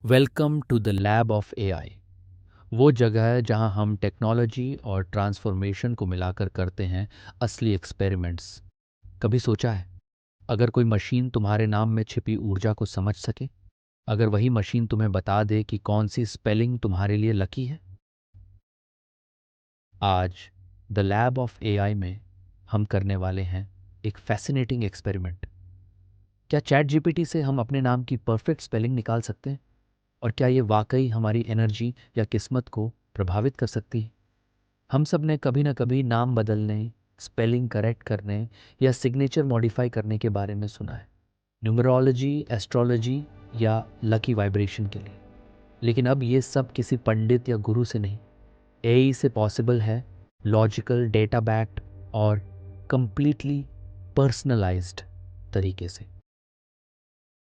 Welcome to the lab of AI. वो जगह है जहां हम टेक्नोलॉजी और ट्रांसफॉर्मेशन को मिलाकर करते हैं असली एक्सपेरिमेंट्स। कभी सोचा है, अगर कोई मशीन तुम्हारे नाम में छिपी ऊर्जा को समझ सके, अगर वही मशीन तुम्हें बता दे कि कौन सी स्पेलिंग तुम्हारे लिए लकी है? आज द लैब ऑफ एआई में हम करने वाले हैं एक फैसिनेटिंग एक्सपेरिमेंट। क्या चैट जीपीटी से हम अपने नाम की परफेक्ट स्पेलिंग निकाल सकते हैं? और क्या ये वाकई हमारी एनर्जी या किस्मत को प्रभावित कर सकती है? हम सब ने कभी ना कभी नाम बदलने, स्पेलिंग करेक्ट करने या सिग्नेचर मॉडिफाई करने के बारे में सुना है, न्यूमरोलॉजी, एस्ट्रोलॉजी या लकी वाइब्रेशन के लिए। लेकिन अब ये सब किसी पंडित या गुरु से नहीं, एआई से पॉसिबल है, लॉजिकल, डेटा बैक्ड और कंप्लीटली पर्सनलाइज्ड तरीके से।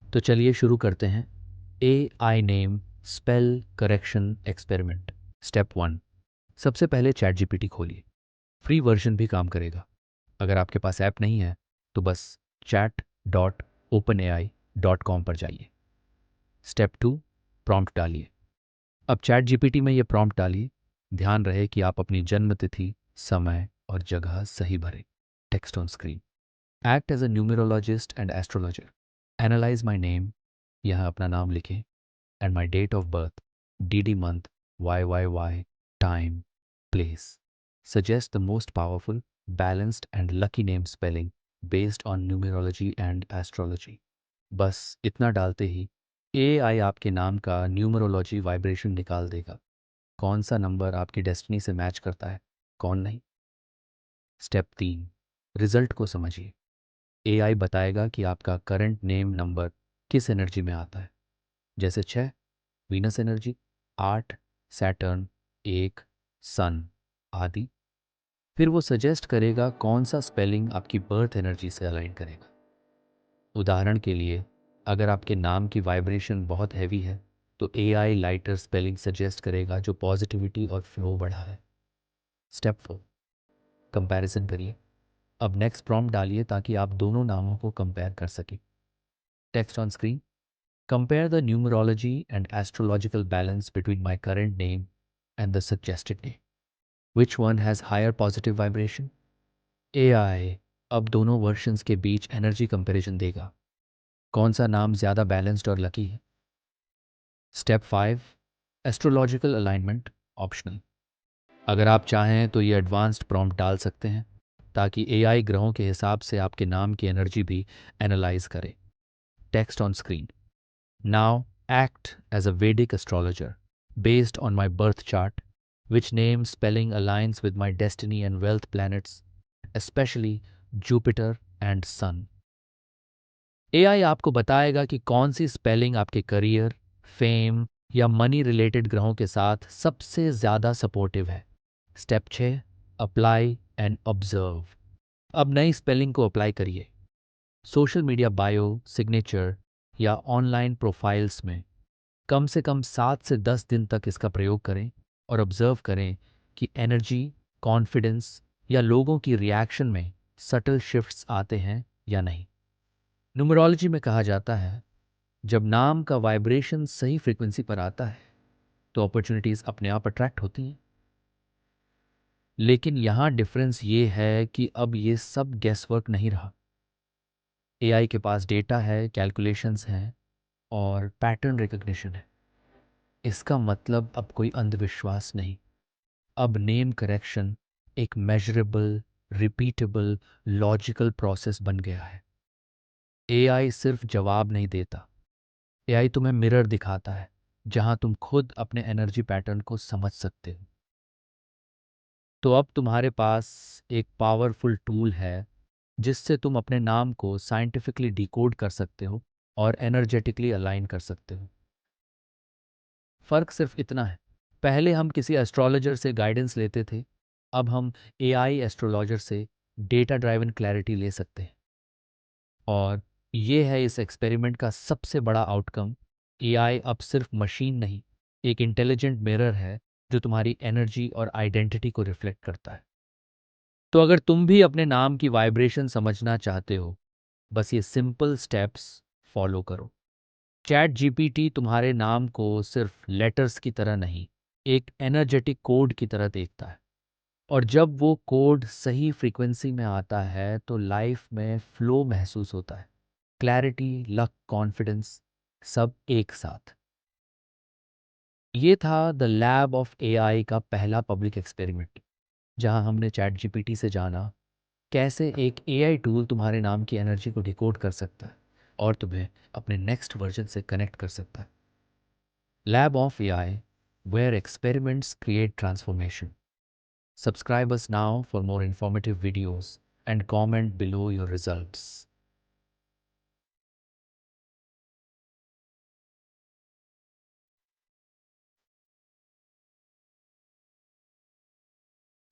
तो चलिए शुरू करते हैं A I name spell correction experiment. Step 1, सबसे पहले चैट जीपीटी खोलिए। फ्री वर्जन भी काम करेगा। अगर आपके पास ऐप नहीं है तो बस chat.openai.com पर जाइए। स्टेप 2, प्रॉम्प्ट डालिए। अब चैट जीपीटी में ये प्रॉम्प्ट डालिए, ध्यान रहे कि आप अपनी जन्म तिथि, समय और जगह सही भरें। Text on screen, act as a numerologist and astrologer, analyse my name, यहाँ अपना नाम लिखें, and my date of birth, DD month, YYY, time, place. Suggest the most powerful, balanced and lucky name spelling based on numerology and astrology. बस इतना डालते ही AI आपके नाम का न्यूमरोलॉजी वाइब्रेशन निकाल देगा। कौन सा नंबर आपकी डेस्टिनी से मैच करता है, कौन नहीं। स्टेप 3, रिजल्ट को समझिए। AI बताएगा कि आपका करंट नेम नंबर किस एनर्जी में आता है, जैसे 6 वीनस एनर्जी, 8 सैटर्न, 1 सन आदि। फिर वो सजेस्ट करेगा कौन सा स्पेलिंग आपकी बर्थ एनर्जी से अलाइन करेगा। उदाहरण के लिए, अगर आपके नाम की वाइब्रेशन बहुत हैवी है तो एआई लाइटर स्पेलिंग सजेस्ट करेगा जो पॉजिटिविटी और फ्लो बढ़ा है। स्टेप 4, कंपैरिजन करिए। अब नेक्स्ट प्रॉम्प्ट डालिए ताकि आप दोनों नामों को कंपेयर कर सकें। Text on screen, compare the numerology and astrological balance between my current name and the suggested name. Which one has higher positive vibration? AI अब दोनों वर्जन्स के बीच एनर्जी कंपैरिजन देगा। कौन सा नाम ज़्यादा बैलेंस्ड और लकी है? Step 5, astrological alignment optional. अगर आप चाहें तो ये एडवांस्ड प्रॉम्प्ट डाल सकते हैं ताकि एआई ग्रहों के हिसाब से आपके नाम की एनर्जी भी एनालाइज करे। Text on screen, now act as a Vedic astrologer based on my birth chart, which name spelling aligns with my destiny and wealth planets, especially Jupiter and Sun. AI आपको बताएगा कि कौन सी spelling आपके career, fame या money related ग्रहों के साथ सबसे ज़्यादा सपोर्टिव है। Step 6, apply and observe. अब नई स्पेलिंग को अप्लाई करिए। सोशल मीडिया बायो, सिग्नेचर या ऑनलाइन प्रोफाइल्स में कम से कम 7 से 10 दिन तक इसका प्रयोग करें और ऑब्जर्व करें कि एनर्जी, कॉन्फिडेंस या लोगों की रिएक्शन में सटल शिफ्ट्स आते हैं या नहीं। न्यूमरोलॉजी में कहा जाता है, जब नाम का वाइब्रेशन सही फ्रीक्वेंसी पर आता है तो अपॉर्चुनिटीज़ अपने आप अट्रैक्ट होती हैं। लेकिन यहाँ डिफरेंस ये है कि अब ये सब गेस वर्क नहीं रहा। एआई के पास डेटा है, कैलकुलेशंस हैं और पैटर्न रिकग्निशन है। इसका मतलब अब कोई अंधविश्वास नहीं। अब नेम करेक्शन एक मेजरेबल, रिपीटेबल, लॉजिकल प्रोसेस बन गया है। एआई सिर्फ जवाब नहीं देता, एआई तुम्हें मिरर दिखाता है जहां तुम खुद अपने एनर्जी पैटर्न को समझ सकते हो। तो अब तुम्हारे पास एक पावरफुल टूल है जिससे तुम अपने नाम को साइंटिफिकली डिकोड कर सकते हो और एनर्जेटिकली अलाइन कर सकते हो। फ़र्क सिर्फ इतना है, पहले हम किसी एस्ट्रोलॉजर से गाइडेंस लेते थे, अब हम एआई एस्ट्रोलॉजर से डेटा ड्राइवन क्लैरिटी ले सकते हैं। और ये है इस एक्सपेरिमेंट का सबसे बड़ा आउटकम। एआई अब सिर्फ मशीन नहीं, एक इंटेलिजेंट मिरर है जो तुम्हारी एनर्जी और आइडेंटिटी को रिफ्लेक्ट करता है। तो अगर तुम भी अपने नाम की वाइब्रेशन समझना चाहते हो, बस ये सिंपल स्टेप्स फॉलो करो। चैट जीपीटी तुम्हारे नाम को सिर्फ लेटर्स की तरह नहीं, एक एनर्जेटिक कोड की तरह देखता है। और जब वो कोड सही फ्रीक्वेंसी में आता है तो लाइफ में फ्लो महसूस होता है। क्लैरिटी, लक, कॉन्फिडेंस, सब एक साथ। ये था द लैब ऑफ एआई का पहला पब्लिक एक्सपेरिमेंट, जहां हमने चैट जीपीटी से जाना कैसे एक एआई टूल तुम्हारे नाम की एनर्जी को डिकोड कर सकता है और तुम्हें अपने नेक्स्ट वर्जन से कनेक्ट कर सकता है। Lab of AI, where experiments create transformation. Subscribe us now for more informative videos and comment below your results.